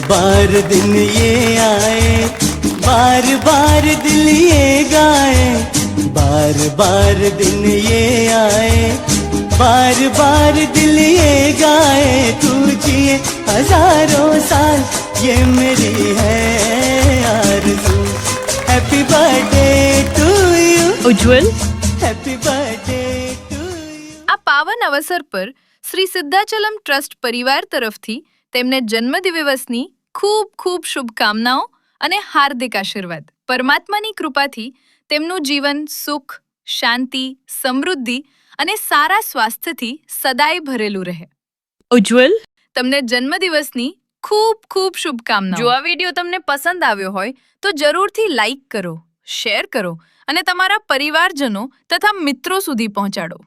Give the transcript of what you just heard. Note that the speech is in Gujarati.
बार दिन ये आए, बार बार दिल ये गाए, बार बार दिन ये आए, बार बार दिल ये गाए, तू जिए हजारों साल ये मेरी है आरज़ू। Happy birthday to you Ujjwal, happy birthday to you. આ પાવન અવસર પર શ્રી સિદ્ધાચલમ ટ્રસ્ટ પરિવાર તરફથી તેમને જન્મદિવસની ખૂબ ખૂબ શુભકામનાઓ અને હાર્દિક આશીર્વાદ। પરમાત્માની કૃપાથી તેમનું જીવન સુખ, શાંતિ, સમૃદ્ધિ અને સારા સ્વાસ્થ્યથી સદાય ભરેલું રહે। ઉજ્જવલ, તમને જન્મદિવસની ખૂબ ખૂબ શુભકામનાઓ। જો આ વિડીયો તમને પસંદ આવ્યો હોય તો જરૂરથી લાઈક કરો, શેર કરો અને તમારા પરિવારજનો તથા મિત્રો સુધી પહોંચાડો।